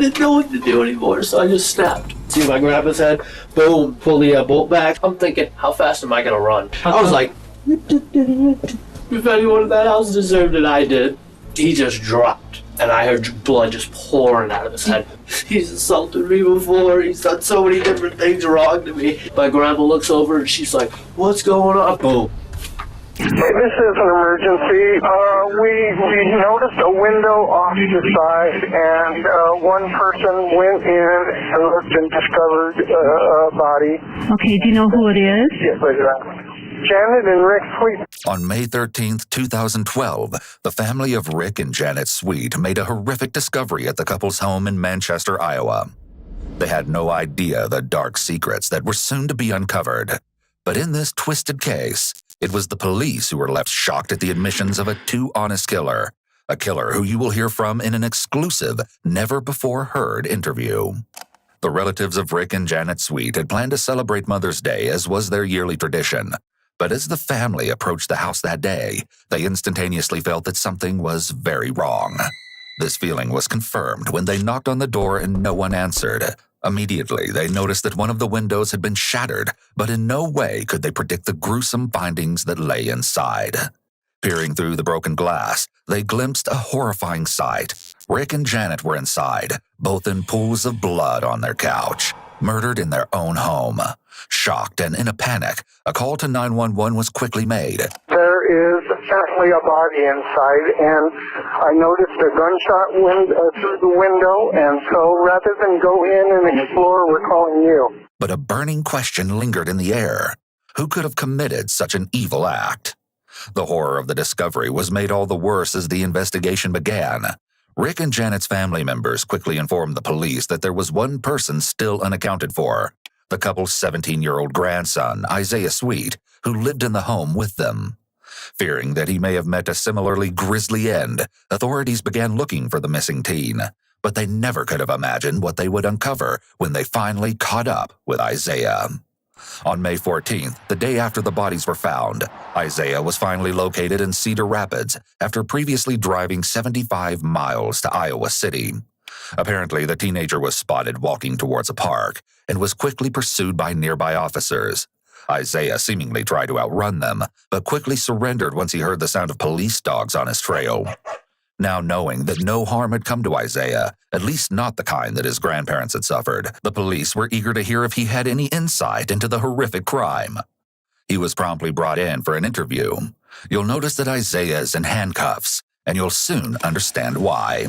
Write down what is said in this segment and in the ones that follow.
didn't know what to do anymore, so I just snapped. See, I grab his head, boom, pull the bolt back. I'm thinking, how fast am I gonna run? I was like, if anyone in that house deserved it, I did. He just dropped, and I heard blood just pouring out of his head. He's assaulted me before. He's done so many different things wrong to me. My grandma looks over, and she's like, what's going on? Boom. Hey, this is an emergency. We noticed a window off the side, and one person went in and looked and discovered a body. Okay, do you know who it is? Yes, I do. Janet and Rick Sweet. On May 13th, 2012, the family of Rick and Janet Sweet made a horrific discovery at the couple's home in Manchester, Iowa. They had no idea the dark secrets that were soon to be uncovered. But in this twisted case, it was the police who were left shocked at the admissions of a too-honest killer, a killer who you will hear from in an exclusive, never-before-heard interview. The relatives of Rick and Janet Sweet had planned to celebrate Mother's Day as was their yearly tradition. But as the family approached the house that day, they instantaneously felt that something was very wrong. This feeling was confirmed when they knocked on the door and no one answered. Immediately, they noticed that one of the windows had been shattered, but in no way could they predict the gruesome findings that lay inside. Peering through the broken glass, they glimpsed a horrifying sight. Rick and Janet were inside, both in pools of blood on their couch, murdered in their own home. Shocked and in a panic, a call to 911 was quickly made. There is certainly a body inside, and I noticed a gunshot through the window, and so rather than go in and explore, we're calling you. But a burning question lingered in the air. Who could have committed such an evil act? The horror of the discovery was made all the worse as the investigation began. Rick and Janet's family members quickly informed the police that there was one person still unaccounted for. The couple's 17-year-old grandson, Isaiah Sweet, who lived in the home with them. Fearing that he may have met a similarly grisly end, authorities began looking for the missing teen, but they never could have imagined what they would uncover when they finally caught up with Isaiah. On May 14th, the day after the bodies were found, Isaiah was finally located in Cedar Rapids after previously driving 75 miles to Iowa City. Apparently, the teenager was spotted walking towards a park and was quickly pursued by nearby officers. Isaiah seemingly tried to outrun them, but quickly surrendered once he heard the sound of police dogs on his trail. Now knowing that no harm had come to Isaiah, at least not the kind that his grandparents had suffered, the police were eager to hear if he had any insight into the horrific crime. He was promptly brought in for an interview. You'll notice that Isaiah is in handcuffs, and you'll soon understand why.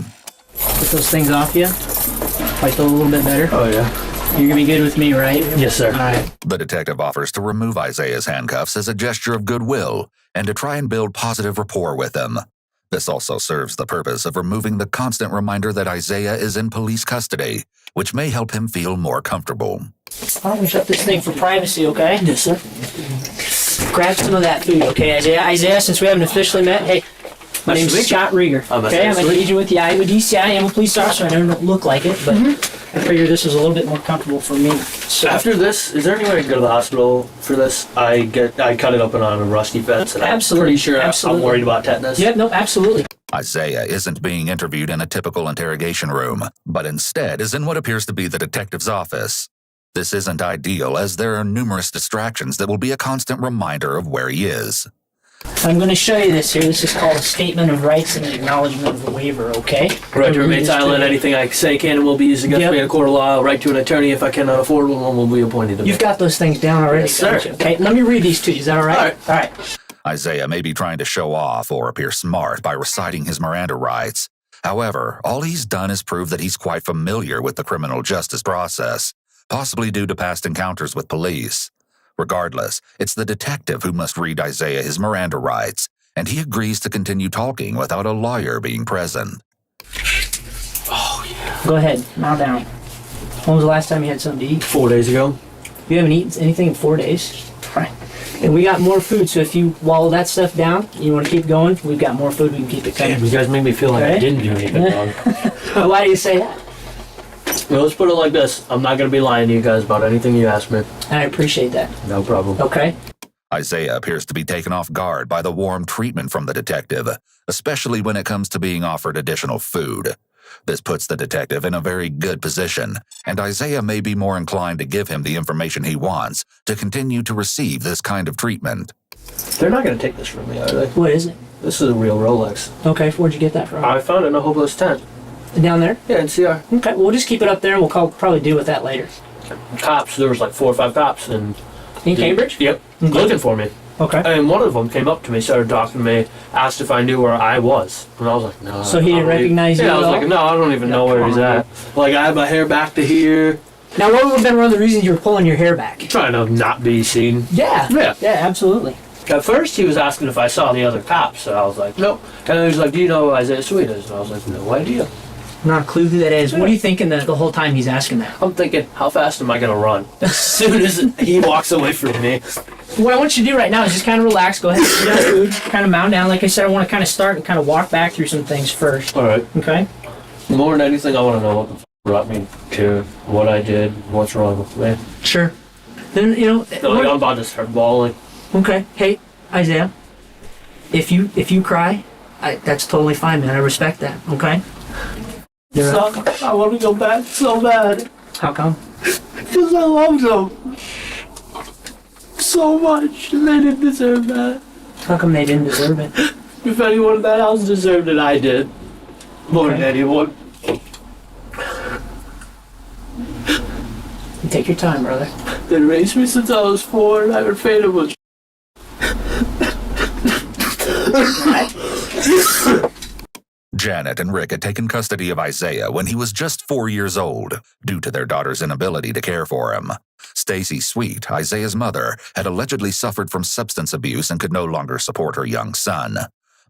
Put those things off you. Probably feel a little bit better. Oh, yeah. You're gonna be good with me, right? Yes, sir. All right. The detective offers to remove Isaiah's handcuffs as a gesture of goodwill and to try and build positive rapport with him. This also serves the purpose of removing the constant reminder that Isaiah is in police custody, which may help him feel more comfortable. Why don't we shut this thing for privacy, okay? Yes, sir. Grab some of that food, okay, Isaiah? Isaiah, since we haven't officially met, hey, my name's Scott Rieger. Okay, I'm an agent with the Iowa DCI. I'm a police officer. I don't look like it, but I figured this was a little bit more comfortable for me. So After this, is there any way I can go to the hospital for this? I cut it open on a rusty fence, and Absolutely. I'm pretty sure Absolutely. I'm worried about tetanus. yeah, no, absolutely. Isaiah isn't being interviewed in a typical interrogation room, but instead is in what appears to be the detective's office. This isn't ideal, as there are numerous distractions that will be a constant reminder of where he is. I'm going to show you this here. This is called a statement of rights and an acknowledgement of a waiver, okay? Right to remain silent. Anything I say can and will be used against me in a court of law. Right to an attorney if I cannot afford one will be appointed to me. You've got those things down already, Yes, sir. don't you? Okay, let me read these to you. Is that all right? All All right. Isaiah may be trying to show off or appear smart by reciting his Miranda rights. However, all he's done is prove that he's quite familiar with the criminal justice process, possibly due to past encounters with police. Regardless, it's the detective who must read Isaiah his Miranda rights, and he agrees to continue talking without a lawyer being present. Oh, yeah. Go ahead. Now down. When was the last time you had something to eat? 4 days ago. You haven't eaten anything in 4 days? Right. And we got more food, so if you wallow that stuff down, you want to keep going, we've got more food, we can keep it coming. Damn, you guys make me feel like I Right? didn't do anything wrong. Why do you say that? Well, let's put it like this. I'm not going to be lying to you guys about anything you ask me. I appreciate that. No problem. Okay? Isaiah appears to be taken off guard by the warm treatment from the detective, especially when it comes to being offered additional food. This puts the detective in a very good position, and Isaiah may be more inclined to give him the information he wants to continue to receive this kind of treatment. They're not going to take this from me, are they? What is it? This is a real Rolex. Okay, where'd you get that from? I found it in a hopeless tent. Down there? Yeah, in CR. Okay, we'll just keep it up there and we'll probably deal with that later. Cops, there was like 4 or 5 cops. In Cambridge? Yep, Okay. looking for me. Okay. And one of them came up to me, started talking to me, asked if I knew where I was. And I was like, no. So he didn't recognize you Yeah, I at was all? like, no, I don't even know where he's at. Like, I had my hair back to here. Now, what would have been one of the reasons you were pulling your hair back? Trying to not be seen. Yeah. Yeah. Yeah, absolutely. At first, he was asking if I saw the other cops, so I was like, nope. And then he was like, do you know who Isaiah Sweet is? And I was like, no idea. Not a clue who that is. What are you thinking the whole time he's asking that? I'm thinking, how fast am I going to run? As soon as he walks away from me. What I want you to do right now is just kind of relax, go ahead, eat your food, kind of mount down. Like I said, I want to kind of start and kind of walk back through some things first. All right. Okay? More than anything, I want to know what the brought me to what I did, what's wrong with me. Sure. Then, I'm about to start bawling. Okay. Hey, Isaiah, if you cry, that's totally fine, man. I respect that, okay? I want to go back so bad. How come? Because I loved them so much, and they didn't deserve that. How come they didn't deserve it? If anyone in that house deserved it, I did. More than anyone. You take your time, brother. They raised me since I was 4, and I would fade them with Janet and Rick had taken custody of Isaiah when he was just 4 years old, due to their daughter's inability to care for him. Stacy Sweet, Isaiah's mother, had allegedly suffered from substance abuse and could no longer support her young son.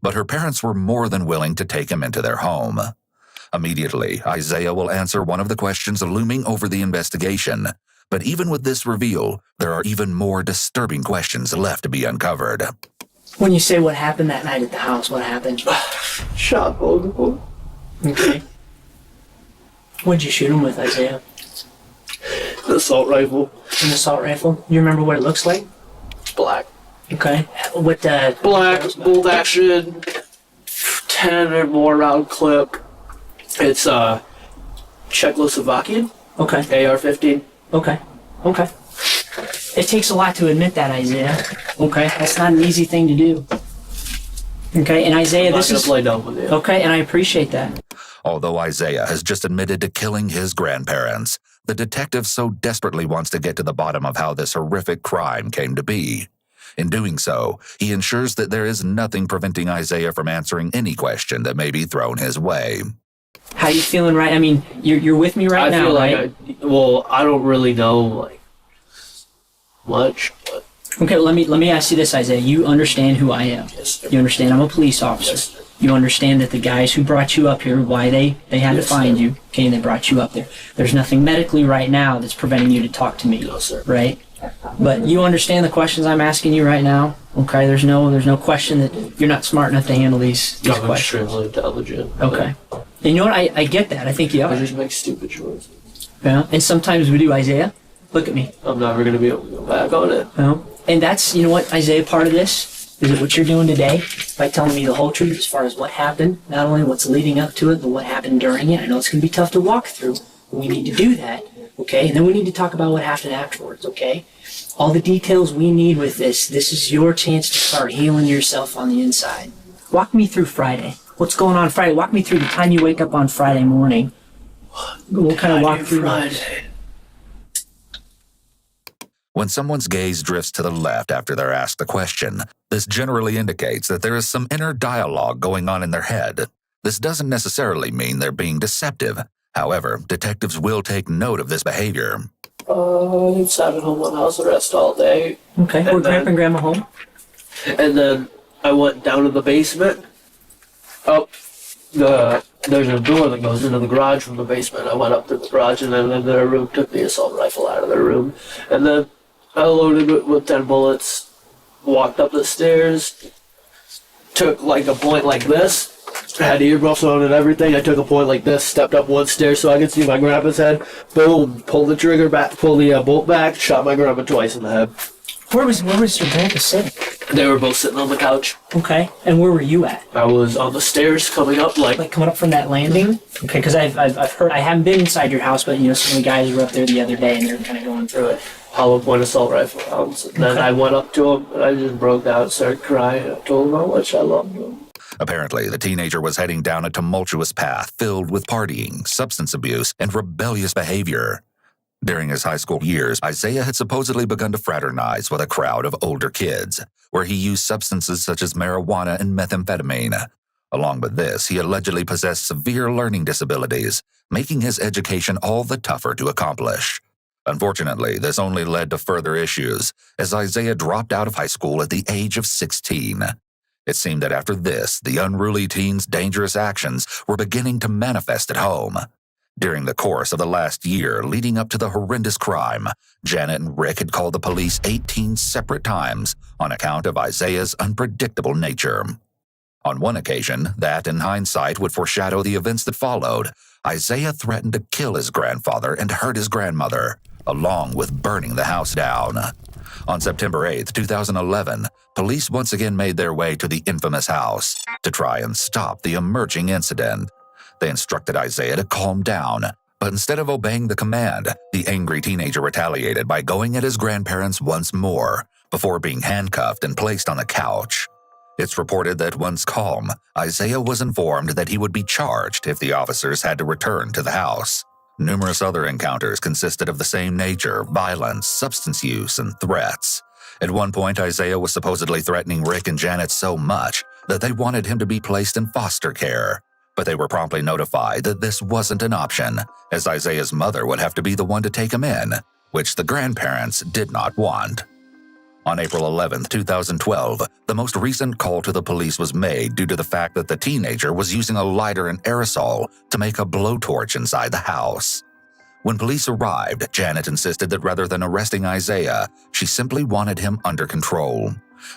But her parents were more than willing to take him into their home. Immediately, Isaiah will answer one of the questions looming over the investigation. But even with this reveal, there are even more disturbing questions left to be uncovered. When you say what happened that night at the house, what happened? shot both of them. Okay. What'd you shoot him with, Isaiah? The assault rifle. An assault rifle? You remember what it looks like? Black. Okay. What Black, bolt action, 10 or more round clip. It's Czechoslovakian. Okay. AR-15. Okay. Okay. It takes a lot to admit that, Isaiah. Okay. That's not an easy thing to do. Okay, and Isaiah, I'm this not is... gonna play dumb with you. Okay, and I appreciate that. Although Isaiah has just admitted to killing his grandparents, the detective so desperately wants to get to the bottom of how this horrific crime came to be. In doing so, he ensures that there is nothing preventing Isaiah from answering any question that may be thrown his way. How you feeling, right? I mean, you're with me right I now, feel right? like I don't really know much, but Okay, let me ask you this, Isaiah. You understand who I am. yes, sir. You understand I'm a police officer. Yes, sir. You understand that the guys who brought you up here, why they had Yes, to find sir. you, okay, and they brought you up there. There's nothing medically right now that's preventing you to talk to me, No, sir. right? But you understand the questions I'm asking you right now, okay? There's no question that you're not smart enough to handle these I'm questions. extremely intelligent. Okay. And you know what? I get that. I think you I are. just make stupid choices. Yeah. And sometimes we do, Isaiah. Look at me. I'm never gonna be able to go back on it. And that's, you know what, Isaiah, part of this is that what you're doing today by telling me the whole truth as far as what happened, not only what's leading up to it, but what happened during it. I know it's going to be tough to walk through, but we need to do that, okay? And then we need to talk about what happened afterwards, okay? All the details we need with this is your chance to start healing yourself on the inside. Walk me through Friday. What's going on Friday? Walk me through the time you wake up on Friday morning. We'll kind of walk through that. Friday. When someone's gaze drifts to the left after they're asked a question, this generally indicates that there is some inner dialogue going on in their head. This doesn't necessarily mean they're being deceptive. However, detectives will take note of this behavior. I sat at home on house arrest all day. Okay, And we're then- Grandpa and Grandma home? And then I went down to the basement. There's a door that goes into the garage from the basement. I went up to the garage and then in their room, took the assault rifle out of their room. And then I loaded it with 10 bullets, walked up the stairs, took like a point like this. I had earmuffs on and everything. I took a point like this, stepped up one stair so I could see my grandpa's head. Boom, pulled the trigger back, pulled the bolt back, shot my grandpa twice in the head. Where was your grandpa sitting? They were both sitting on the couch. Okay. And where were you at? I was on the stairs coming up, like Coming up from that landing? Okay, because I've heard, I haven't been inside your house, but some of the guys were up there the other day and they're kind of going through it. hollow point assault rifle rounds. And then I went up to him and I just broke down and started crying. I told him how much I loved him. Apparently, the teenager was heading down a tumultuous path filled with partying, substance abuse, and rebellious behavior. During his high school years, Isaiah had supposedly begun to fraternize with a crowd of older kids, where he used substances such as marijuana and methamphetamine. Along with this, he allegedly possessed severe learning disabilities, making his education all the tougher to accomplish. Unfortunately, this only led to further issues, as Isaiah dropped out of high school at the age of 16. It seemed that after this, the unruly teen's dangerous actions were beginning to manifest at home. During the course of the last year leading up to the horrendous crime, Janet and Rick had called the police 18 separate times on account of Isaiah's unpredictable nature. On one occasion, that in hindsight would foreshadow the events that followed, Isaiah threatened to kill his grandfather and hurt his grandmother, along with burning the house down. On September 8, 2011, police once again made their way to the infamous house to try and stop the emerging incident. They instructed Isaiah to calm down, but instead of obeying the command, the angry teenager retaliated by going at his grandparents once more, before being handcuffed and placed on a couch. It's reported that once calm, Isaiah was informed that he would be charged if the officers had to return to the house. Numerous other encounters consisted of the same nature: violence, substance use, and threats. At one point, Isaiah was supposedly threatening Rick and Janet so much that they wanted him to be placed in foster care. But they were promptly notified that this wasn't an option, as Isaiah's mother would have to be the one to take him in, which the grandparents did not want. On April 11, 2012, the most recent call to the police was made due to the fact that the teenager was using a lighter and aerosol to make a blowtorch inside the house. When police arrived, Janet insisted that rather than arresting Isaiah, she simply wanted him under control.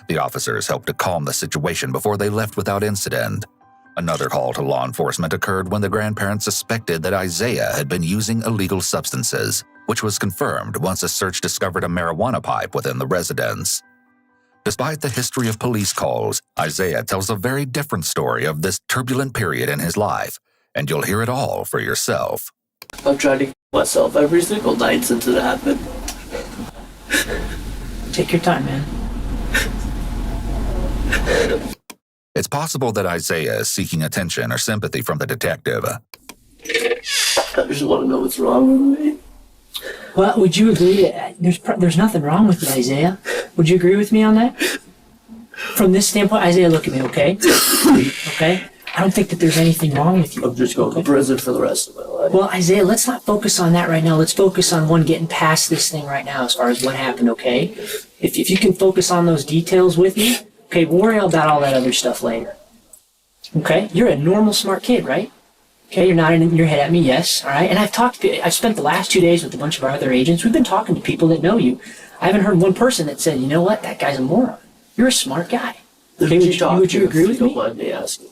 The officers helped to calm the situation before they left without incident. Another call to law enforcement occurred when the grandparents suspected that Isaiah had been using illegal substances, which was confirmed once a search discovered a marijuana pipe within the residence. Despite the history of police calls, Isaiah tells a very different story of this turbulent period in his life, and you'll hear it all for yourself. I've tried to kill myself every single night since it happened. Take your time, man. It's possible that Isaiah is seeking attention or sympathy from the detective. I just want to know what's wrong with me. Well, would you agree that there's nothing wrong with you, Isaiah? Would you agree with me on that? From this standpoint, Isaiah, look at me, okay? Okay? I don't think that there's anything wrong with you. I'm just going to prison for the rest of my life. Well, Isaiah, let's not focus on that right now. Let's focus on getting past this thing right now as far as what happened, okay? If you can focus on those details with me, okay, we'll worry about all that other stuff later. Okay? You're a normal, smart kid, right? Okay, you're nodding your head at me, yes, all right? And I've spent the last 2 days with a bunch of our other agents. We've been talking to people that know you. I haven't heard one person that said, you know what, that guy's a moron. You're a smart guy. Okay, would you agree with me?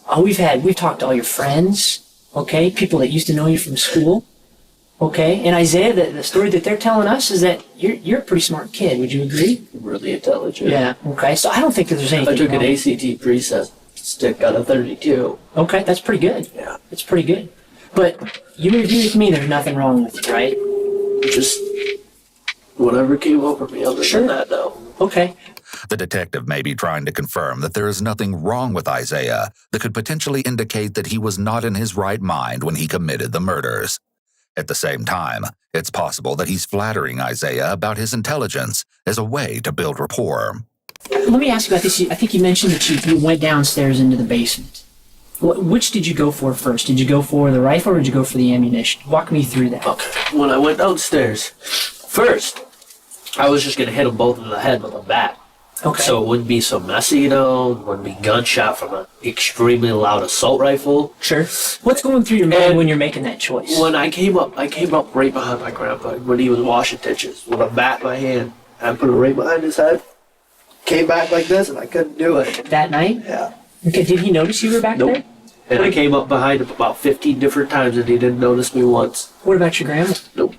Oh, we've talked to all your friends, okay, people that used to know you from school, okay? And Isaiah, the story that they're telling us is that you're a pretty smart kid. Would you agree? Really intelligent. Yeah, okay, so I don't think that there's anything I took wrong. an ACT pre-set stick out of 32. Okay, that's pretty good. Yeah. That's pretty good. But you agree with me, there's nothing wrong with you, right? Just whatever came over me, other than that, no. Okay. The detective may be trying to confirm that there is nothing wrong with Isaiah that could potentially indicate that he was not in his right mind when he committed the murders. At the same time, it's possible that he's flattering Isaiah about his intelligence as a way to build rapport. Let me ask you about this. I think you mentioned that you went downstairs into the basement. Which did you go for first? Did you go for the rifle or did you go for the ammunition? Walk me through that. Okay. When I went downstairs, first, I was just going to hit them both in the head with a bat. Okay. So it wouldn't be so messy, you know, it wouldn't be gunshot from an extremely loud assault rifle. Sure. What's going through your mind when you're making that choice? When I came up right behind my grandpa when he was washing dishes with a bat in my hand. I put it right behind his head. Came back like this and I couldn't do it. That night? Yeah. Okay, did he notice you were back Nope. there? And I came up behind him about 15 different times and he didn't notice me once. What about your grandma? Nope.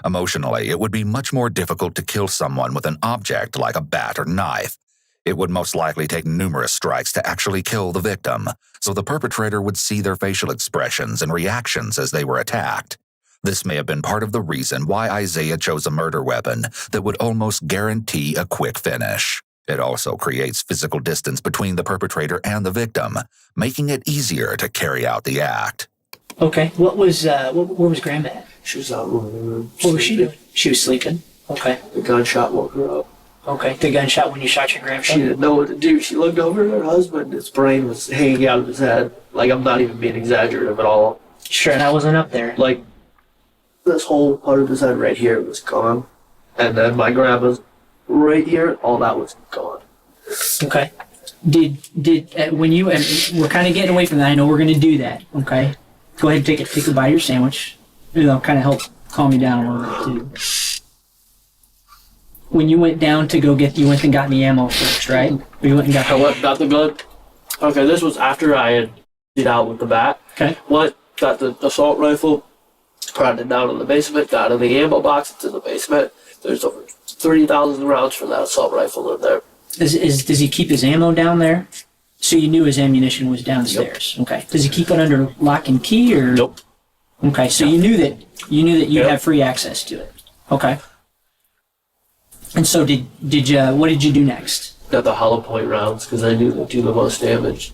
Emotionally, it would be much more difficult to kill someone with an object like a bat or knife. It would most likely take numerous strikes to actually kill the victim, so the perpetrator would see their facial expressions and reactions as they were attacked. This may have been part of the reason why Isaiah chose a murder weapon that would almost guarantee a quick finish. It also creates physical distance between the perpetrator and the victim, making it easier to carry out the act. Okay. Where was Grandma at? She was out in the room. What was she doing? She was sleeping. Okay. The gunshot woke her up. Okay. The gunshot when you shot your grandpa? She didn't know what to do. She looked over at her husband. His brain was hanging out of his head. Like, I'm not even being exaggerative at all. Sure, and I wasn't up there. Like, this whole part of his head right here was gone. And then my grandma's right here, all that was gone. Okay. Did when you, and we're kind of getting away from that. I know we're going to do that. Okay. Go ahead and take a bite of your sandwich. That'll kind of help calm you down a little bit too. When you went down to go you went and got the ammo first, right? Or you went and got the gun. Okay, this was after I had beat out with the bat. Okay. Got the assault rifle, brought it down in the basement, got in the ammo box into the basement. There's over 30,000 rounds for that assault rifle in there. Does he keep his ammo down there? So you knew his ammunition was downstairs. Yep. Okay. Does he keep it under lock and key or? Nope. Okay. So you knew that you had free access to it. Okay. And so what did you do next? Got the hollow point rounds because I knew they'd do the most damage.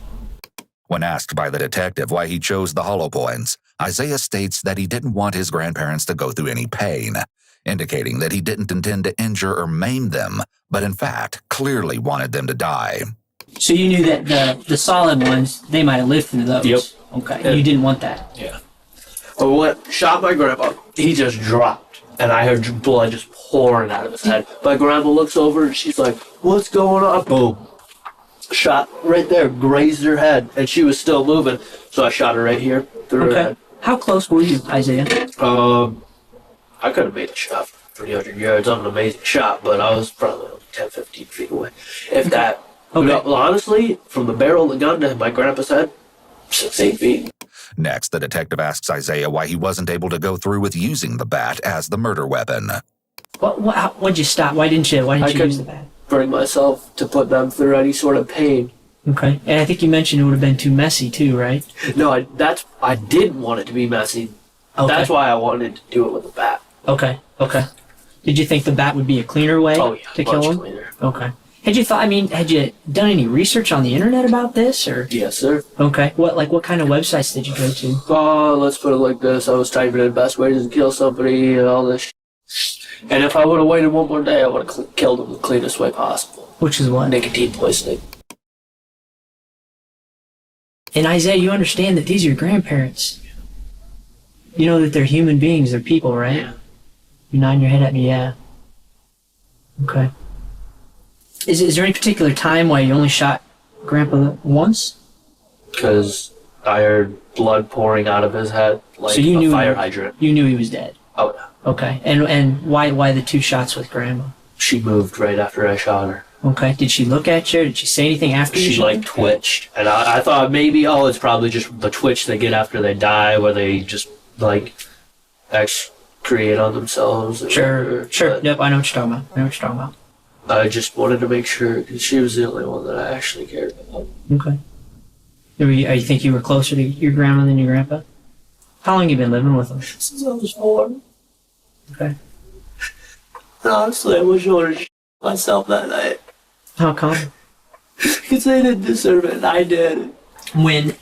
When asked by the detective why he chose the hollow points, Isaiah states that he didn't want his grandparents to go through any pain, indicating that he didn't intend to injure or maim them, but in fact clearly wanted them to die. So you knew that the solid ones, they might have lived through those. Yep. Okay. And you didn't want that. Yeah. But what shot my grandpa, he just dropped. And I heard blood just pouring out of his head. My grandma looks over and she's like, "What's going on?" Boom. Shot right there, grazed her head, and she was still moving. So I shot her right here through her head. How close were you, Isaiah? I could have made a shot from 300 yards. I'm an amazing shot, but I was probably like 10, 15 feet away. If that. Okay. Well, honestly, from the barrel of the gun to my grandpa's head, 6, 8 feet. Next, the detective asks Isaiah why he wasn't able to go through with using the bat as the murder weapon. Why'd you stop? Why didn't you use the bat? Bring myself to put them through any sort of pain. Okay. And I think you mentioned it would have been too messy too, right? No, I didn't want it to be messy. Okay. That's why I wanted to do it with the bat. Okay. Did you think the bat would be a cleaner way to kill him? Cleaner. Okay. Had you done any research on the internet about this, or? Yes, sir. Okay. What kind of websites did you go to? Let's put it like this. I was typing in best ways to kill somebody and all this And if I would have waited one more day, I would have killed him the cleanest way possible. Which is what? Nicotine poisoning. And Isaiah, you understand that these are your grandparents. You know that they're human beings, they're people, right? Yeah. You're nodding your head at me, yeah. Okay. Is there any particular time why you only shot Grandpa once? Because I heard blood pouring out of his head like so you a knew fire hydrant. You knew he was dead? Oh, yeah. Okay. And why the 2 shots with Grandma? She moved right after I shot her. Okay. Did she look at you? Did she say anything after you shot her? She twitched. And I thought maybe, it's probably just the twitch they get after they die, where they just create on themselves. Sure. Yep, I know what you're talking about. I just wanted to make sure, because she was the only one that I actually cared about. Okay. You think you were closer to your grandma than your grandpa? How long have you been living with them? Since I was 4. Okay. Honestly, I wish I would have myself that night. How come? Because they didn't deserve it, and I did. When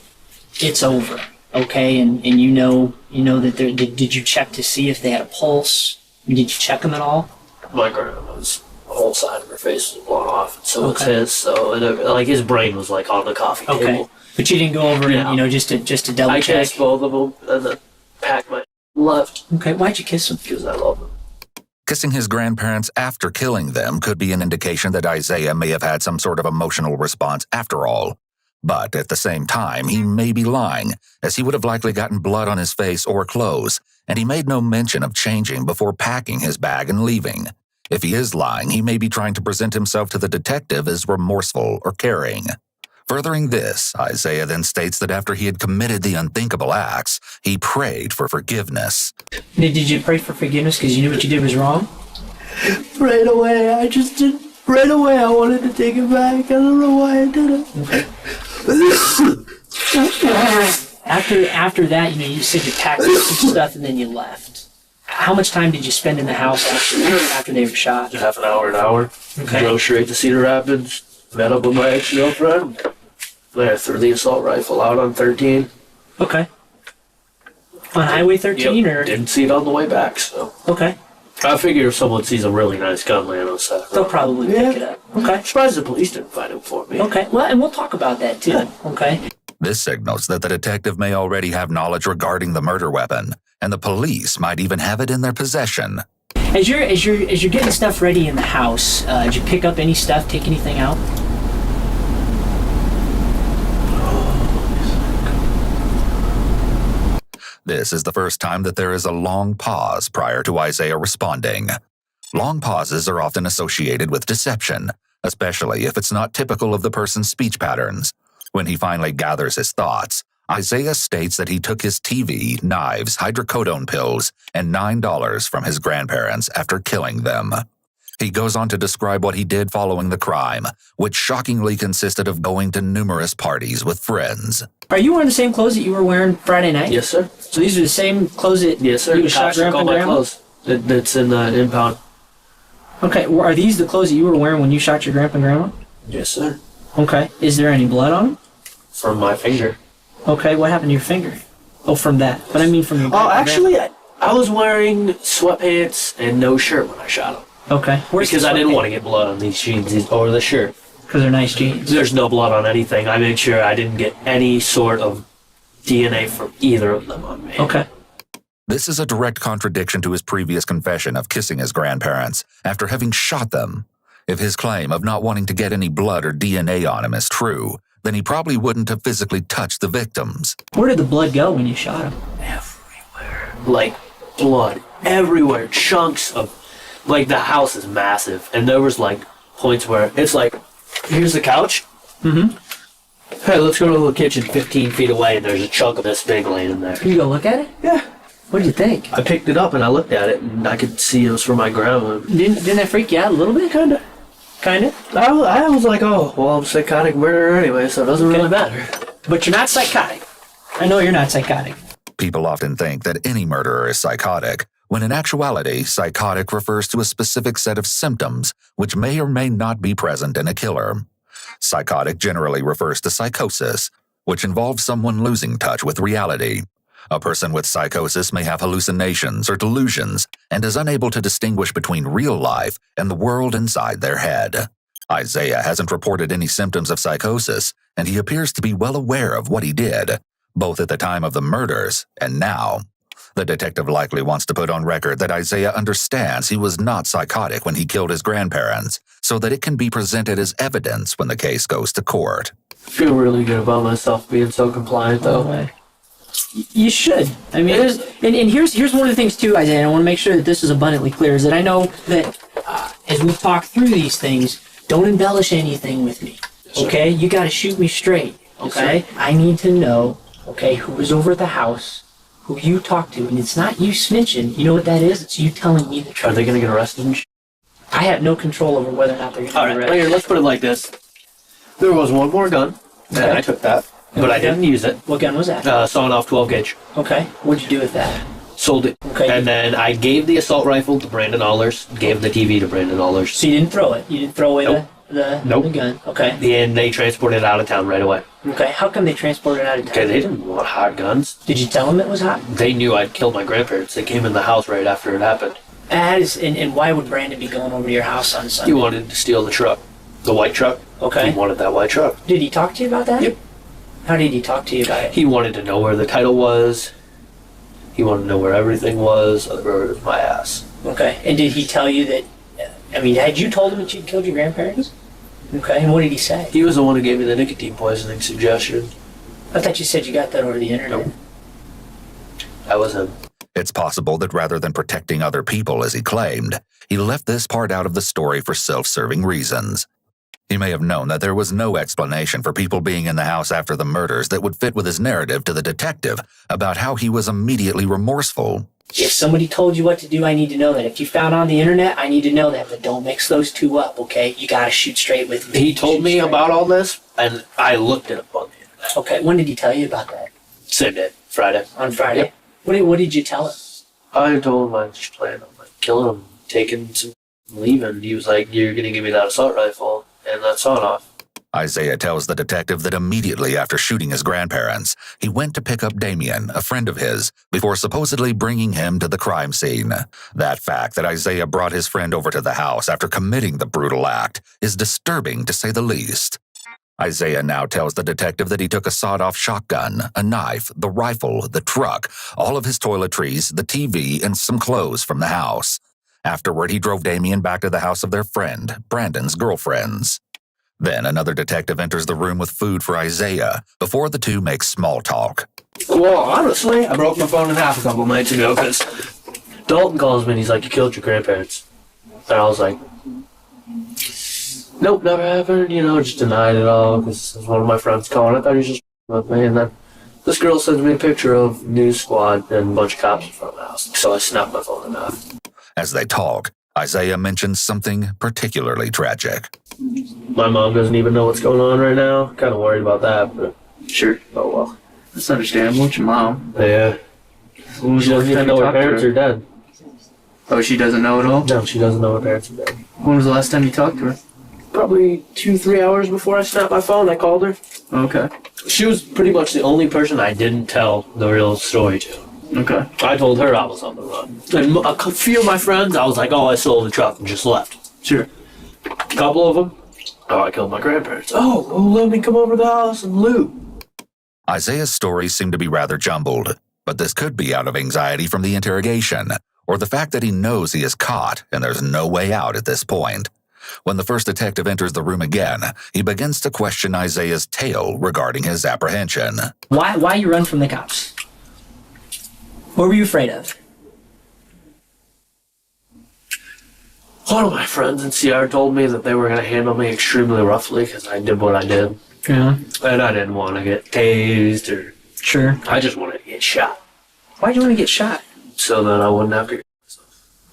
it's over, okay, and you know that did you check to see if they had a pulse? Did you check them at all? My grandma's whole side of her face was blown off, and so it's his. So his brain was on the coffee table. But you didn't go over and just to double check. I kissed both of them and then packed my left. Okay, why'd you kiss them? Because I love them. Kissing his grandparents after killing them could be an indication that Isaiah may have had some sort of emotional response after all. But at the same time, he may be lying, as he would have likely gotten blood on his face or clothes, and he made no mention of changing before packing his bag and leaving. If he is lying, he may be trying to present himself to the detective as remorseful or caring. Furthering this, Isaiah then states that after he had committed the unthinkable acts, he prayed for forgiveness. Did you pray for forgiveness because you knew what you did was wrong? Right away, I just did. Right away, I wanted to take it back. I don't know why I did it. After that, you said you packed up some stuff and then you left. How much time did you spend in the house after they were shot? Half an hour. Okay. Drove straight to Cedar Rapids. Met up with my ex-girlfriend. There, threw the assault rifle out on 13. Okay. On Highway 13, Yep. or? Didn't see it on the way back, so. Okay. I figure if someone sees a really nice gun laying on the side, They'll probably pick it up. Okay. I'm surprised the police didn't find it for me. Okay. Well, and we'll talk about that too. Okay. This signals that the detective may already have knowledge regarding the murder weapon, and the police might even have it in their possession. As you're getting stuff ready in the house, did you pick up any stuff, take anything out? This is the first time that there is a long pause prior to Isaiah responding. Long pauses are often associated with deception, especially if it's not typical of the person's speech patterns. When he finally gathers his thoughts, Isaiah states that he took his TV, knives, hydrocodone pills, and $9 from his grandparents after killing them. He goes on to describe what he did following the crime, which shockingly consisted of going to numerous parties with friends. Are you wearing the same clothes that you were wearing Friday night? Yes, sir. So these are the same clothes that Yes, sir. you shot Grandpa and my Grandma? clothes. That's in the impound. Okay. Well, are these the clothes that you were wearing when you shot your Grandpa and Grandma? Yes, sir. Okay. Is there any blood on them? From my finger. Okay. What happened to your finger? Oh, from that. But I mean from your Grandpa and Actually, I was wearing sweatpants and no shirt when I shot him. Grandma? Okay. Because I didn't want to get blood on these jeans or the shirt. Because they're nice jeans. There's no blood on anything. I made sure I didn't get any sort of DNA from either of them on me. Okay. This is a direct contradiction to his previous confession of kissing his grandparents after having shot them. If his claim of not wanting to get any blood or DNA on him is true, then he probably wouldn't have physically touched the victims. Where did the blood go when you shot him? Everywhere. Like, blood. Everywhere. Chunks of... Like, the house is massive. And there was, like, points where it's like, here's the couch. Mm-hmm. Hey, let's go to the kitchen 15 feet away, and there's a chunk of this big laying in there. Can you go look at it? Yeah. What did you think? I picked it up and I looked at it, and I could see it was from my grandma. Didn't that freak you out a little bit? Kinda? I was like, oh, well, I'm a psychotic murderer anyway, so it doesn't really matter. But you're not psychotic. I know you're not psychotic. People often think that any murderer is psychotic, when in actuality, psychotic refers to a specific set of symptoms which may or may not be present in a killer. Psychotic generally refers to psychosis, which involves someone losing touch with reality. A person with psychosis may have hallucinations or delusions and is unable to distinguish between real life and the world inside their head. Isaiah hasn't reported any symptoms of psychosis, and he appears to be well aware of what he did, both at the time of the murders and now. The detective likely wants to put on record that Isaiah understands he was not psychotic when he killed his grandparents, so that it can be presented as evidence when the case goes to court. I feel really good about myself being so compliant, though. You should. I mean, and here's one of the things too, Isaiah. I want to make sure that this is abundantly clear. Is that I know that as we talk through these things, don't embellish anything with me. Okay, you got to shoot me straight. Okay, I need to know. Okay, who was over at the house, who you talked to, and it's not you snitching. You know what that is? It's you telling me the truth. Are they gonna get arrested and I have no control over whether or not they're going to get arrested. Here, let's put it like this. There was one more gun, and I took that, but I didn't use it. What gun was that? Sawed-off 12 gauge. Okay, what'd you do with that? Sold it. Okay. And then I gave the assault rifle to Brandon Allers, gave the TV to Brandon Allers. So you didn't throw it? You didn't throw away the gun? Okay. And they transported it out of town right away. Okay, how come they transported it out of town? Okay, they didn't want hot guns. Did you tell them it was hot? They knew I'd killed my grandparents. They came in the house right after it happened. And why would Brandon be going over to your house on Sunday? He wanted to steal the truck. The white truck. Okay. He wanted that white truck. Did he talk to you about that? Yep. How did he talk to you about it? He wanted to know where the title was. He wanted to know where everything was. Other it was my ass. Okay. And did he tell you that, I mean, had you told him that you'd killed your grandparents? Okay. And what did he say? He was the one who gave me the nicotine poisoning suggestion. I thought you said you got that over the internet. Nope. That was him. It's possible that rather than protecting other people as he claimed, he left this part out of the story for self-serving reasons. He may have known that there was no explanation for people being in the house after the murders that would fit with his narrative to the detective about how he was immediately remorseful. If somebody told you what to do, I need to know that. If you found on the internet, I need to know that. But don't mix those two up, okay? You gotta shoot straight with me. He told me about all this, and I looked it up on the internet. Okay, when did he tell you about that? Same day, Friday. On Friday? Yep. What did you tell him? I told him I just planned on killing him, taking some, leaving. He was like, "You're gonna give me that assault rifle and that sawn-off." Isaiah tells the detective that immediately after shooting his grandparents, he went to pick up Damien, a friend of his, before supposedly bringing him to the crime scene. That fact that Isaiah brought his friend over to the house after committing the brutal act is disturbing to say the least. Isaiah now tells the detective that he took a sawed-off shotgun, a knife, the rifle, the truck, all of his toiletries, the TV, and some clothes from the house. Afterward, he drove Damien back to the house of their friend, Brandon's girlfriends. Then another detective enters the room with food for Isaiah before the two make small talk. Well, honestly, I broke my phone in half a couple nights ago because Dalton calls me and he's like, "You killed your grandparents." And I was like, "Nope, never happened." Just denied it all because one of my friends calling. I thought he was just with me. And then this girl sends me a picture of News Squad and a bunch of cops in front of the house. So I snapped my phone in half. As they talk, Isaiah mentions something particularly tragic. My mom doesn't even know what's going on right now. Kind of worried about that, but Sure. oh well. That's understandable. It's your mom. Yeah. When was She the last doesn't even time know you her talked to parents her? are dead. Oh, she doesn't know at all? No, she doesn't know her parents are dead. When was the last time you talked to her? Probably 2-3 hours before I snapped my phone, I called her. Okay. She was pretty much the only person I didn't tell the real story to. Okay. I told her I was on the run. And a few of my friends, I was like, "Oh, I sold the truck and just left." Sure. A couple of them, "Oh, I killed my grandparents." "Oh, well, let me come over to the house and loot." Isaiah's stories seem to be rather jumbled, but this could be out of anxiety from the interrogation, or the fact that he knows he is caught and there's no way out at this point. When the first detective enters the room again, he begins to question Isaiah's tale regarding his apprehension. Why you run from the cops? What were you afraid of? One of my friends in CR told me that they were going to handle me extremely roughly because I did what I did. Yeah. And I didn't want to get tased or... Sure. I just wanted to get shot. Why'd you want to get shot? So then I wouldn't have to...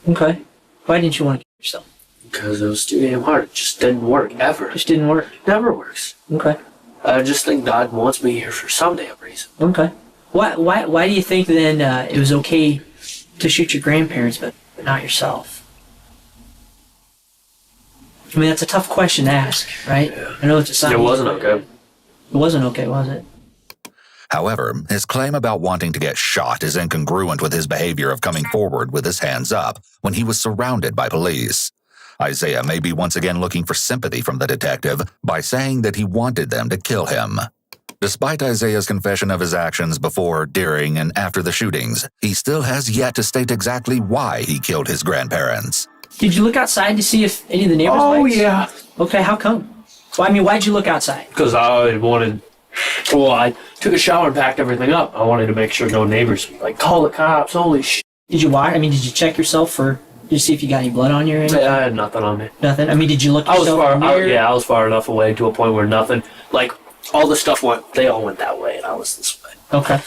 Okay. Why didn't you want to kill yourself? Because it was too damn hard. It just didn't work, ever. Just didn't work. Never works. Okay. I just think God wants me here for some damn reason. Okay. Why do you think then it was okay to shoot your grandparents but not yourself? I mean, that's a tough question to ask, right? Yeah. I know it's a sign. It wasn't okay. It wasn't okay, was it? However, his claim about wanting to get shot is incongruent with his behavior of coming forward with his hands up when he was surrounded by police. Isaiah may be once again looking for sympathy from the detective by saying that he wanted them to kill him. Despite Isaiah's confession of his actions before, during, and after the shootings, he still has yet to state exactly why he killed his grandparents. Did you look outside to see if any of the neighbors liked? Yeah. Okay, how come? Well, I mean, why'd you look outside? Because I wanted... Well, I took a shower and packed everything up. I wanted to make sure no neighbors would like, "Call the cops, holy shit." Did you watch? I mean, did you check yourself did you see if you got any blood on you or anything? I had nothing on me. Nothing? I mean, did you look I was yourself far, in the mirror? I was far enough away to a point where nothing, like, all the stuff they all went that way and I was this way. Okay.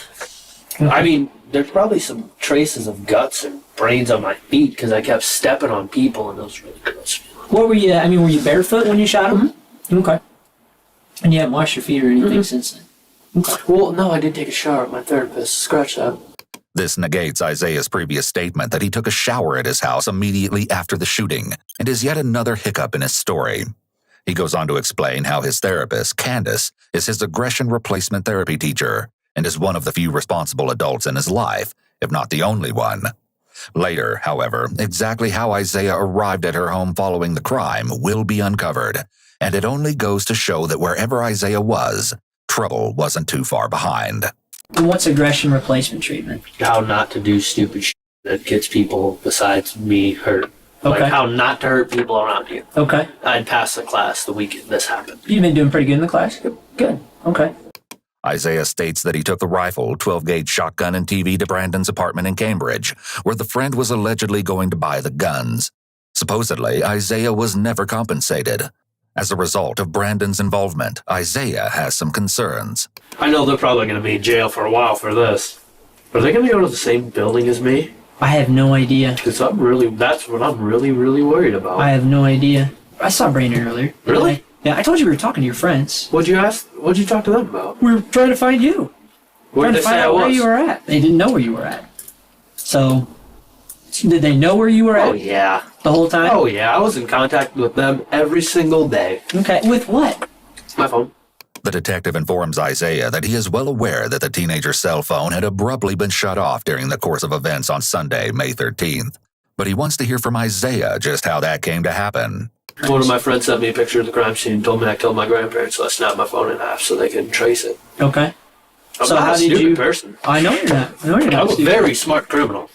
I mean, there's probably some traces of guts and brains on my feet because I kept stepping on people and it was really gross feeling. What were you, were you barefoot when you shot him? Mm-hmm. Okay. And you haven't washed your feet or anything since then? Okay. Well, no, I did take a shower at my therapist. Scratch that. This negates Isaiah's previous statement that he took a shower at his house immediately after the shooting, and is yet another hiccup in his story. He goes on to explain how his therapist, Candace, is his aggression replacement therapy teacher, and is one of the few responsible adults in his life, if not the only one. Later, however, exactly how Isaiah arrived at her home following the crime will be uncovered, and it only goes to show that wherever Isaiah was, trouble wasn't too far behind. What's aggression replacement treatment? How not to do stupid shit that gets people besides me hurt. Okay. Like how not to hurt people around you. Okay. I'd passed the class the weekend this happened. You've been doing pretty good in the class? Good. Okay. Isaiah states that he took the rifle, 12-gauge shotgun, and TV to Brandon's apartment in Cambridge, where the friend was allegedly going to buy the guns. Supposedly, Isaiah was never compensated. As a result of Brandon's involvement, Isaiah has some concerns. I know they're probably going to be in jail for a while for this. Are they going to go to the same building as me? I have no idea. Because that's what I'm really, really worried about. I have no idea. I saw Brandon earlier. Really? Yeah, I told you we were talking to your friends. What'd you talk to them about? We were trying to find you. Where did they Trying to find say I out where was? you were at. They didn't know where you were at. So, did they know where you were at Oh, yeah. the whole time? Oh, yeah. I was in contact with them every single day. Okay. With what? My phone. The detective informs Isaiah that he is well aware that the teenager's cell phone had abruptly been shut off during the course of events on Sunday, May 13th. But he wants to hear from Isaiah just how that came to happen. One of my friends sent me a picture of the crime scene and told me I killed my grandparents, so I snapped my phone in half so they could trace it. Okay. I'm So not how a did stupid you? person. I know you're not. I know you're not. I'm a stupid. very smart criminal.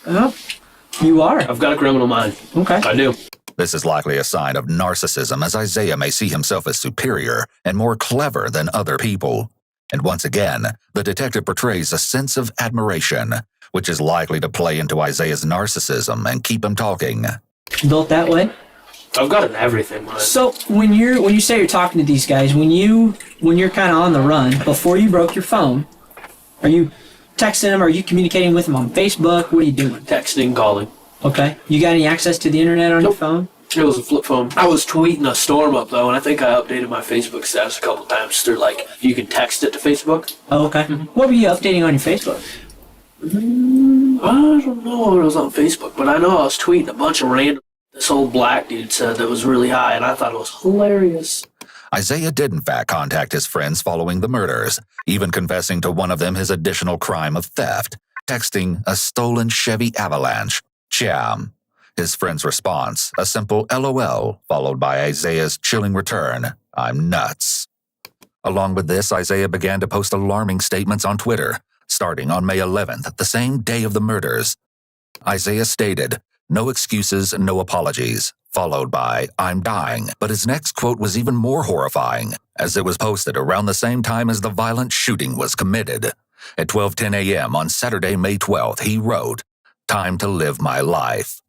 You are. I've got a criminal mind. Okay. I do. This is likely a sign of narcissism, as Isaiah may see himself as superior and more clever than other people. And once again, the detective portrays a sense of admiration, which is likely to play into Isaiah's narcissism and keep him talking. Built that way. I've got an everything mind. So when you say you're talking to these guys, when you're kind of on the run, before you broke your phone, are you texting them? Are you communicating with them on Facebook? What are you doing? Texting, calling. Okay. You got any access to the internet on your phone? It was a flip phone. I was tweeting a storm up, though, and I think I updated my Facebook status a couple times through, you can text it to Facebook. Oh, okay. What were you updating on your Facebook? I don't know what it was on Facebook, but I know I was tweeting a bunch of random. This old black dude said that was really high, and I thought it was hilarious. Isaiah did in fact contact his friends following the murders, even confessing to one of them his additional crime of theft, texting a stolen Chevy Avalanche. Cham. His friend's response, a simple LOL, followed by Isaiah's chilling return, I'm nuts. Along with this, Isaiah began to post alarming statements on Twitter, starting on May 11th, the same day of the murders. Isaiah stated, no excuses, no apologies, followed by, I'm dying. But his next quote was even more horrifying, as it was posted around the same time as the violent shooting was committed. At 12:10 a.m. on Saturday, May 12th, he wrote, time to live my life.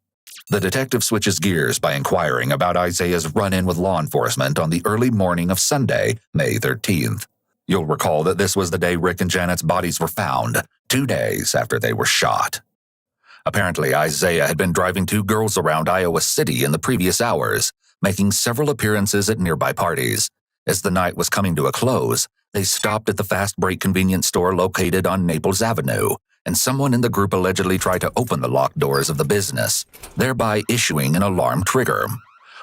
The detective switches gears by inquiring about Isaiah's run-in with law enforcement on the early morning of Sunday, May 13th. You'll recall that this was the day Rick and Janet's bodies were found, 2 days after they were shot. Apparently, Isaiah had been driving two girls around Iowa City in the previous hours, making several appearances at nearby parties. As the night was coming to a close, they stopped at the Fast Break convenience store located on Naples Avenue, and someone in the group allegedly tried to open the locked doors of the business, thereby issuing an alarm trigger.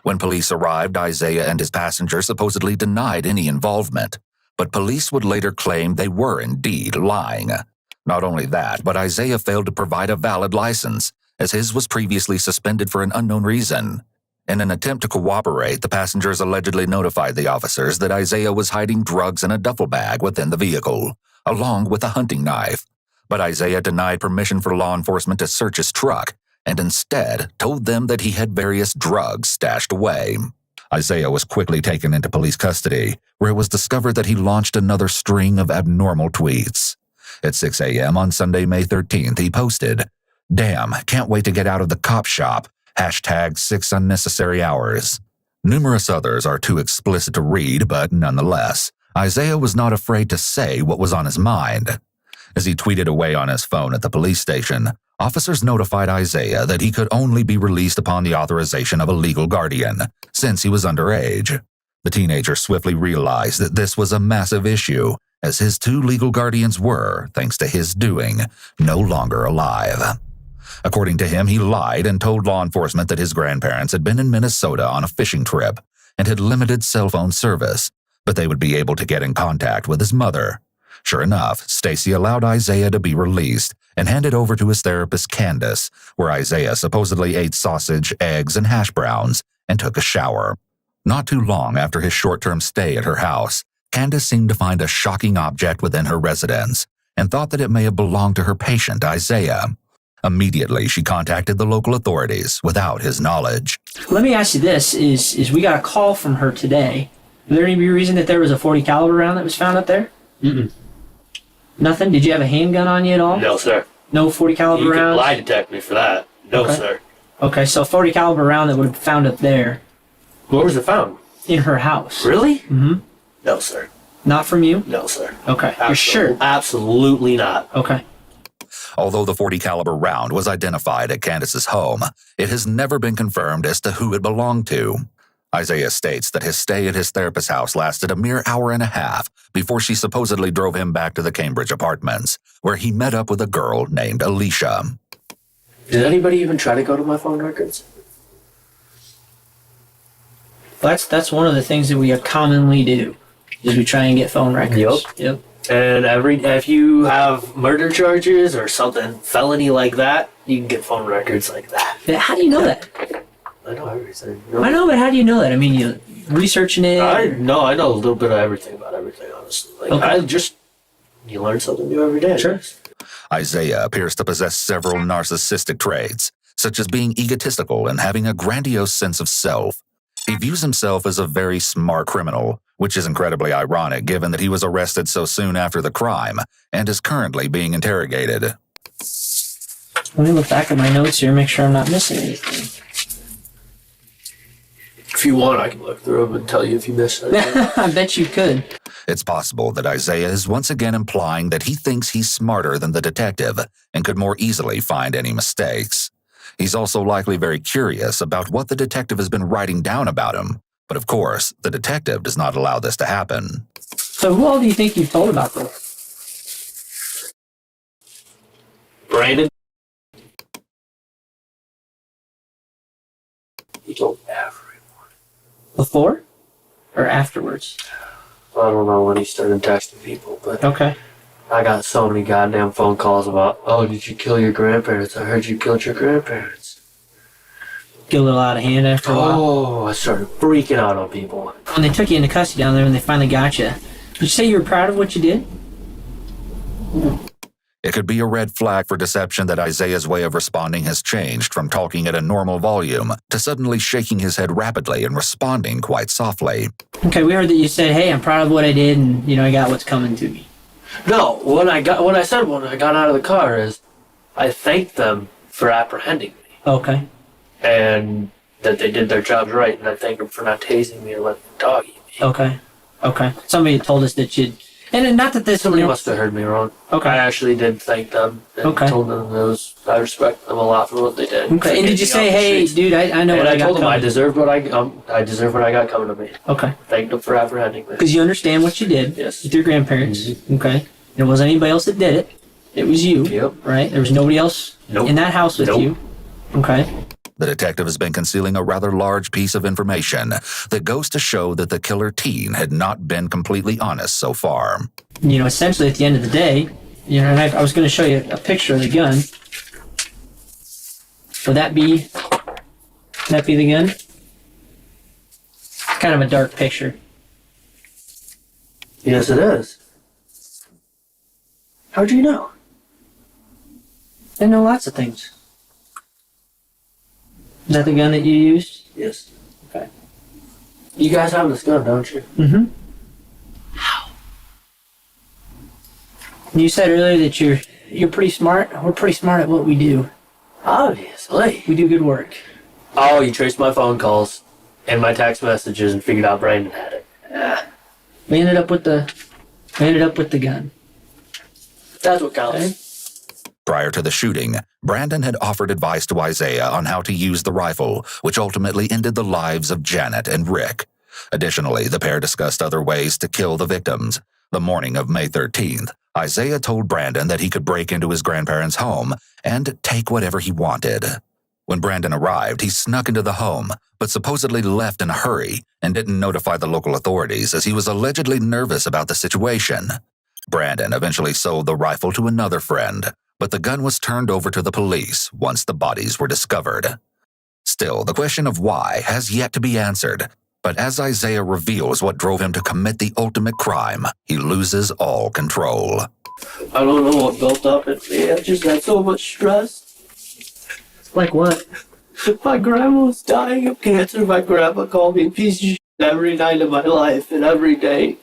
When police arrived, Isaiah and his passenger supposedly denied any involvement, but police would later claim they were indeed lying. Not only that, but Isaiah failed to provide a valid license, as his was previously suspended for an unknown reason. In an attempt to cooperate, the passengers allegedly notified the officers that Isaiah was hiding drugs in a duffel bag within the vehicle, along with a hunting knife. But Isaiah denied permission for law enforcement to search his truck, and instead told them that he had various drugs stashed away. Isaiah was quickly taken into police custody, where it was discovered that he launched another string of abnormal tweets. At 6 a.m. on Sunday, May 13th, he posted, "Damn, can't wait to get out of the cop shop. Hashtag 6 unnecessary hours." Numerous others are too explicit to read, but nonetheless, Isaiah was not afraid to say what was on his mind. As he tweeted away on his phone at the police station, officers notified Isaiah that he could only be released upon the authorization of a legal guardian, since he was underage. The teenager swiftly realized that this was a massive issue, as his two legal guardians were, thanks to his doing, no longer alive. According to him, he lied and told law enforcement that his grandparents had been in Minnesota on a fishing trip and had limited cell phone service, but they would be able to get in contact with his mother. Sure enough, Stacy allowed Isaiah to be released and handed over to his therapist Candace, where Isaiah supposedly ate sausage, eggs, and hash browns and took a shower. Not too long after his short-term stay at her house, Candace seemed to find a shocking object within her residence and thought that it may have belonged to her patient, Isaiah. Immediately, she contacted the local authorities without his knowledge. Let me ask you this, is we got a call from her today. Was there any reason that there was a .40 caliber round that was found up there? Mm-mm. Nothing? Did you have a handgun on you at all? No, sir. No .40 caliber You can rounds? lie detect me for that. No, Okay. sir. Okay, so .40 caliber round that would have found up there. Where was it found? in her house. Really? Mm-hmm. No, sir. Not from you? No, sir. Okay. You're sure? Absolutely not. Okay. Although the .40 caliber round was identified at Candace's home, it has never been confirmed as to who it belonged to. Isaiah states that his stay at his therapist's house lasted a mere hour and a half before she supposedly drove him back to the Cambridge apartments, where he met up with a girl named Alicia. Did anybody even try to go to my phone records? That's one of the things that we commonly do, is we try and get phone records. Yep. And if you have murder charges or something, felony like that, you can get phone records like that. But how do you know that? I know everything. I know, but how do you know that? I mean, you researching it? I know a little bit of everything about everything, honestly. Like, Okay. You learn something new every day. Sure. Isaiah appears to possess several narcissistic traits, such as being egotistical and having a grandiose sense of self. He views himself as a very smart criminal, which is incredibly ironic given that he was arrested so soon after the crime and is currently being interrogated. Let me look back at my notes here, make sure I'm not missing anything. If you want, I can look through them and tell you if you missed anything. I bet you could. It's possible that Isaiah is once again implying that he thinks he's smarter than the detective and could more easily find any mistakes. He's also likely very curious about what the detective has been writing down about him, but of course, the detective does not allow this to happen. So who all do you think you've told about this? Brandon? He told everyone. Before or afterwards? I don't know when he started texting people, but Okay. I got so many goddamn phone calls about, oh, did you kill your grandparents? I heard you killed your grandparents. Get a little out of hand after a while. Oh, I started freaking out on people. When they took you into custody down there and they finally got you, did you say you were proud of what you did? It could be a red flag for deception that Isaiah's way of responding has changed from talking at a normal volume to suddenly shaking his head rapidly and responding quite softly. Okay, we heard that you said, hey, I'm proud of what I did and, I got what's coming to me. No, when I got out of the car is, I thanked them for apprehending me. Okay. And that they did their jobs right, and I thanked them for not tasing me or letting the dog eat me. Okay. Somebody told us that you'd... And not that this... Somebody must have heard me wrong. Okay. I actually did thank them and told them I respect them a lot for what they did. Okay, and did you say, hey, dude, I know and what I got told them coming. I deserve what I got coming to me. Okay. Thanked them for apprehending me. Because you understand what you did with your grandparents. Mm-hmm. Okay. There wasn't anybody else that did it. It was you. Yep. Right? There was nobody else in that house with you. Okay. The detective has been concealing a rather large piece of information that goes to show that the killer teen had not been completely honest so far. Essentially at the end of the day, and I was going to show you a picture of the gun. Would that be the gun? It's kind of a dark picture. Yes, it is. How'd you know? I know lots of things. Is that the gun that you used? Yes. Okay. You guys have this gun, don't you? Mm-hmm. How? You said earlier that you're pretty smart. We're pretty smart at what we do. Obviously. We do good work. Oh, you traced my phone calls and my text messages and figured out Brandon had it. We ended up with the gun. That's what counts. Okay. Prior to the shooting, Brandon had offered advice to Isaiah on how to use the rifle, which ultimately ended the lives of Janet and Rick. Additionally, the pair discussed other ways to kill the victims. The morning of May 13th, Isaiah told Brandon that he could break into his grandparents' home and take whatever he wanted. When Brandon arrived, he snuck into the home, but supposedly left in a hurry and didn't notify the local authorities as he was allegedly nervous about the situation. Brandon eventually sold the rifle to another friend, but the gun was turned over to the police once the bodies were discovered. Still, the question of why has yet to be answered, but as Isaiah reveals what drove him to commit the ultimate crime, he loses all control. I don't know what built up in me. I just had so much stress. Like what? My grandma was dying of cancer. My grandpa called me a piece of shit every night of my life and every day.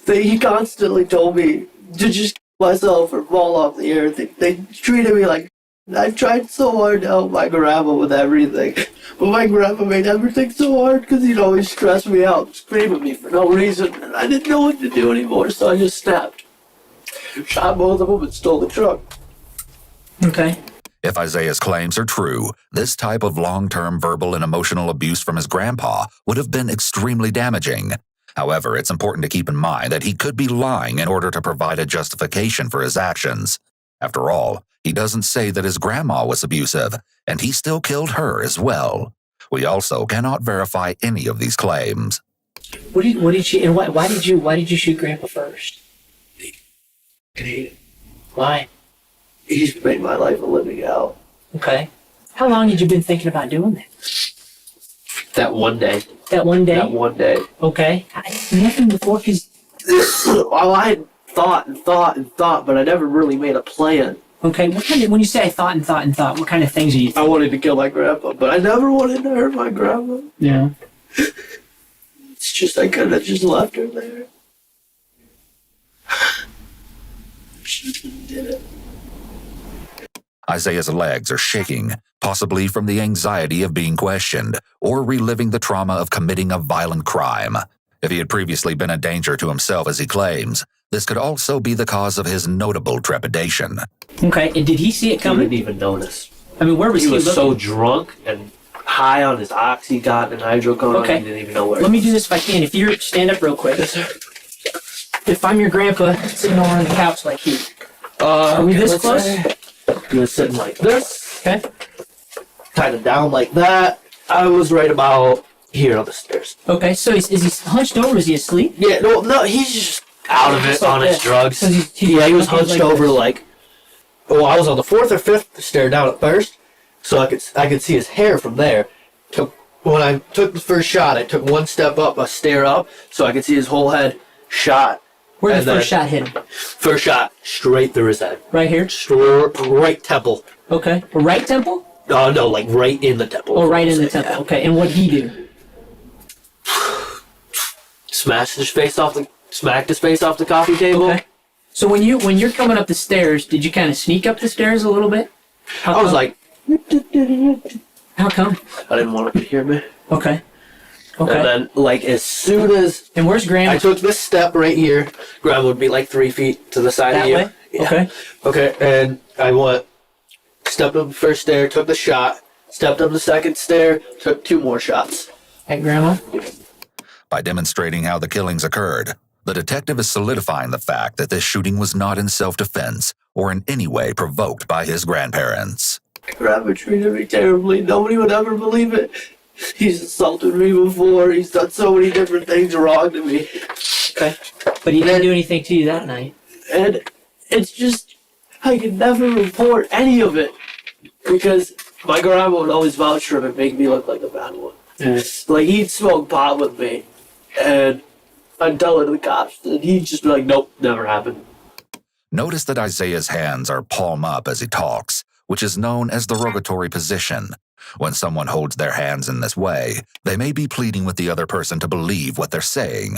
He constantly told me to just kill myself or fall off the earth. They treated me like... I've tried so hard to help my grandma with everything. But my grandpa made everything so hard because he'd always stress me out, scream at me for no reason, and I didn't know what to do anymore, so I just snapped. Shot both of them and stole the truck. Okay. If Isaiah's claims are true, this type of long-term verbal and emotional abuse from his grandpa would have been extremely damaging. However, it's important to keep in mind that he could be lying in order to provide a justification for his actions. After all, he doesn't say that his grandma was abusive, and he still killed her as well. We also cannot verify any of these claims. What did she, and why did you shoot Grandpa first? Why? He's made my life a living hell. Okay. How long had you been thinking about doing that? That one day. That one day? That one day. Okay. Nothing before, because... Well, I had thought and thought, but I never really made a plan. Okay, when you say I thought, what kind of things are you thinking? I wanted to kill my grandpa, but I never wanted to hurt my grandma. Yeah. It's just, I could have just left her there. Shouldn't did it. Isaiah's legs are shaking, possibly from the anxiety of being questioned or reliving the trauma of committing a violent crime. If he had previously been a danger to himself as he claims, this could also be the cause of his notable trepidation. Okay, and did he see it coming? He didn't even notice. I mean, where was he was looking? so drunk and high on his oxycontin and hydrocodone, Okay. he didn't even know where. Let me do this if I can. If you stand up real quick. If I'm your grandpa sitting over on the couch like here. Are we this close? He was sitting like this, Okay. kind of down like that. I was right about here on the stairs. Okay, so is he hunched over? Is he asleep? Yeah, no, he's just out of it Just like on his this. drugs. 'Cause he Yeah, he was like hunched over this. like. Well, I was on the 4th or 5th stair down at first, so I could see his hair from there. When I took the first shot, I took one step up, a stair up, so I could see his whole head shot. Where did And the first then- shot hit him? First shot straight through his head, Right here? right temple. Okay. Right temple? No, like right in the temple. Oh, right in the temple. Okay, and what'd he do? Smacked his face off the coffee table. Okay. So when you're coming up the stairs, did you kind of sneak up the stairs a little bit? I was like, How come? I didn't want him to hear me. Okay. Okay. And then, like, as soon as And where's Grandma? I took this step right here, Grandma would be like 3 feet to the side That of you. way? Yeah. Okay. Okay, and I stepped up the first stair, took the shot, stepped up the second stair, took 2 more shots. At Grandma? By demonstrating how the killings occurred, the detective is solidifying the fact that this shooting was not in self-defense or in any way provoked by his grandparents. Grandma treated me terribly. Nobody would ever believe it. He's assaulted me before. He's done so many different things wrong to me. Okay. But he didn't do anything to you that night. And it's just, I could never report any of it. Because my grandma would always vouch for him and make me look like a bad one. Like, he'd smoke pot with me. And I'd tell it to the cops. And he'd just be like, nope, never happened. Notice that Isaiah's hands are palm up as he talks, which is known as the rogatory position. When someone holds their hands in this way, they may be pleading with the other person to believe what they're saying.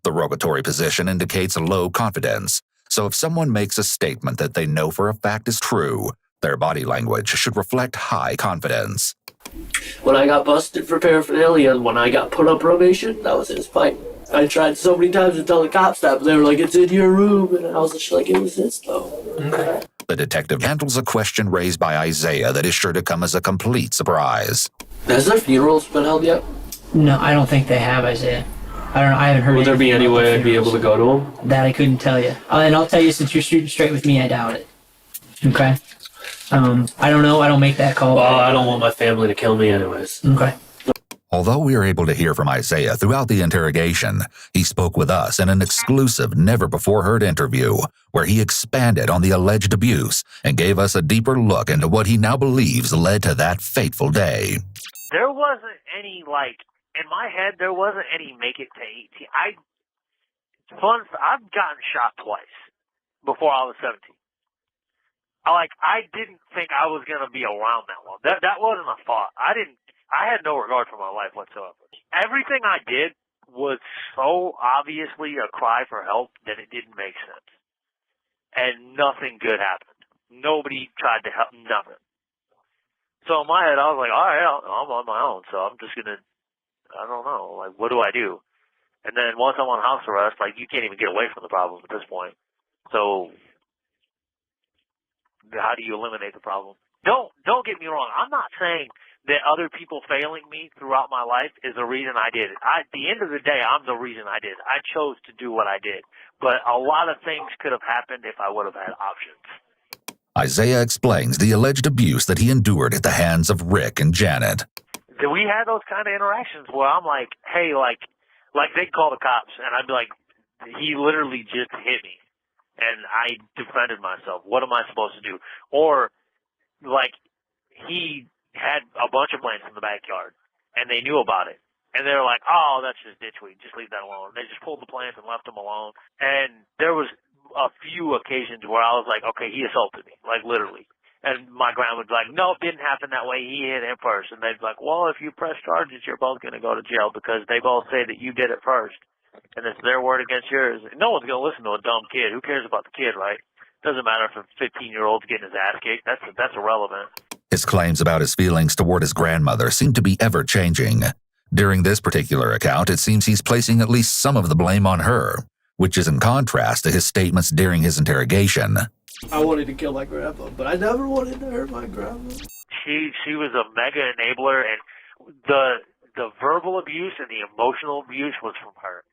The rogatory position indicates low confidence, so if someone makes a statement that they know for a fact is true, their body language should reflect high confidence. When I got busted for paraphernalia and when I got put on probation, that was his fight. I tried so many times to tell the cops that, but they were like, it's in your room. And I was just like, it was his though. Okay. The detective handles a question raised by Isaiah that is sure to come as a complete surprise. Has their funerals been held yet? No, I don't think they have, Isaiah. I don't know. I haven't heard. Would there be anything any about the way I'd be able funerals. to go to them? That I couldn't tell you. And I'll tell you, since you're shooting straight with me, I doubt it. Okay. I don't know. I don't make that call. Well, I don't want my family to kill me anyways. Okay. Although we are able to hear from Isaiah throughout the interrogation, he spoke with us in an exclusive, never-before-heard interview where he expanded on the alleged abuse and gave us a deeper look into what he now believes led to that fateful day. There wasn't any, in my head, there wasn't any make it to 18. I've gotten shot twice before I was 17. I didn't think I was going to be around that long. That wasn't a thought. I had no regard for my life whatsoever. Everything I did was so obviously a cry for help that it didn't make sense. And nothing good happened. Nobody tried to help, nothing. So in my head, I was like, all right, I'm on my own, so I'm just gonna, I don't know, like, what do I do? And then once I'm on house arrest, like, you can't even get away from the problem at this point. So how do you eliminate the problem? Don't get me wrong. I'm not saying that other people failing me throughout my life is the reason I did it. At the end of the day, I'm the reason I did it. I chose to do what I did. But a lot of things could have happened if I would have had options. Isaiah explains the alleged abuse that he endured at the hands of Rick and Janet. We had those kind of interactions where I'm like, hey, like they'd call the cops, and I'd be like, he literally just hit me, and I defended myself. What am I supposed to do? Or, like, he had a bunch of plants in the backyard, and they knew about it. And they were like, oh, that's just ditchweed. Just leave that alone. They just pulled the plants and left them alone. And there was a few occasions where I was like, okay, he assaulted me, like literally. And my grandma would be like, no, it didn't happen that way. He hit him first. And they'd be like, well, if you press charges, you're both going to go to jail because they both say that you did it first. And it's their word against yours. No one's going to listen to a dumb kid. Who cares about the kid, right? Doesn't matter if a 15-year-old's getting his ass kicked. That's irrelevant. His claims about his feelings toward his grandmother seem to be ever-changing. During this particular account, it seems he's placing at least some of the blame on her, which is in contrast to his statements during his interrogation. I wanted to kill my grandpa, but I never wanted to hurt my grandma. She was a mega enabler, and the verbal abuse and the emotional abuse was from her.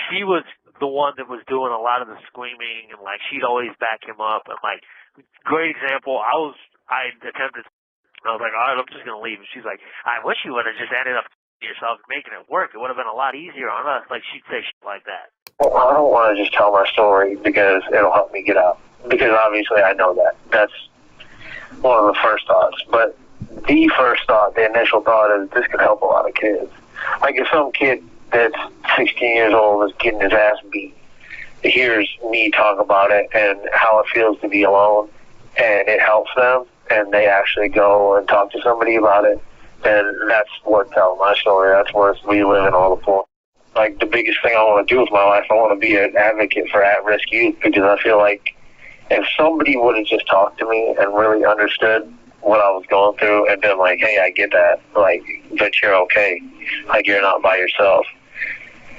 She was the one that was doing a lot of the screaming, and like she'd always back him up. And like, great example, I attempted. I was like, all right, I'm just gonna leave. And she's like, I wish you would have just ended up yourself making it work. It would have been a lot easier on us. Like she'd say shit like that. Well, I don't want to just tell my story because it'll help me get out. Because obviously I know that. That's one of the first thoughts. But the first thought, the initial thought is this could help a lot of kids. Like if some kid that's 16 years old is getting his ass beat, hears me talk about it and how it feels to be alone, and it helps them, and they actually go and talk to somebody about it, then that's worth telling my story. That's worth reliving all the points. Like, the biggest thing I want to do with my life, I want to be an advocate for at-risk youth, because I feel like if somebody would have just talked to me and really understood what I was going through and been like, hey, I get that, like, but you're okay, like, you're not by yourself,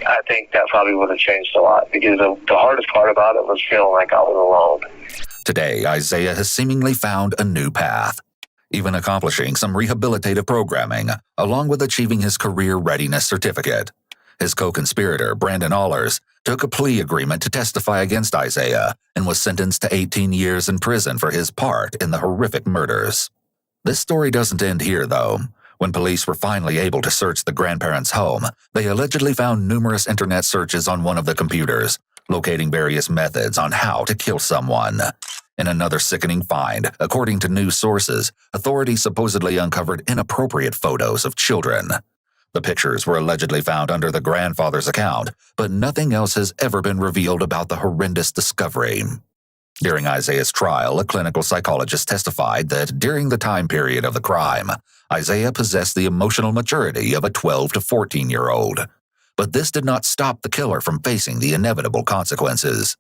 I think that probably would have changed a lot, because the hardest part about it was feeling like I was alone. Today, Isaiah has seemingly found a new path, even accomplishing some rehabilitative programming, along with achieving his career readiness certificate. His co-conspirator, Brandon Allers, took a plea agreement to testify against Isaiah and was sentenced to 18 years in prison for his part in the horrific murders. This story doesn't end here, though. When police were finally able to search the grandparents' home, they allegedly found numerous internet searches on one of the computers, locating various methods on how to kill someone. In another sickening find, according to news sources, authorities supposedly uncovered inappropriate photos of children. The pictures were allegedly found under the grandfather's account, but nothing else has ever been revealed about the horrendous discovery. During Isaiah's trial, a clinical psychologist testified that during the time period of the crime, Isaiah possessed the emotional maturity of a 12 to 14-year-old. But this did not stop the killer from facing the inevitable consequences.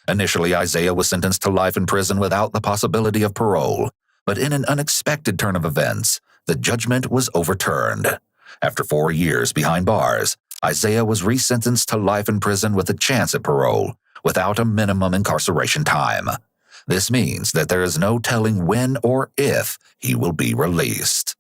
Initially, Isaiah was sentenced to life in prison without the possibility of parole, but in an unexpected turn of events, the judgment was overturned. After 4 years behind bars, Isaiah was resentenced to life in prison with a chance at parole, without a minimum incarceration time. This means that there is no telling when or if he will be released.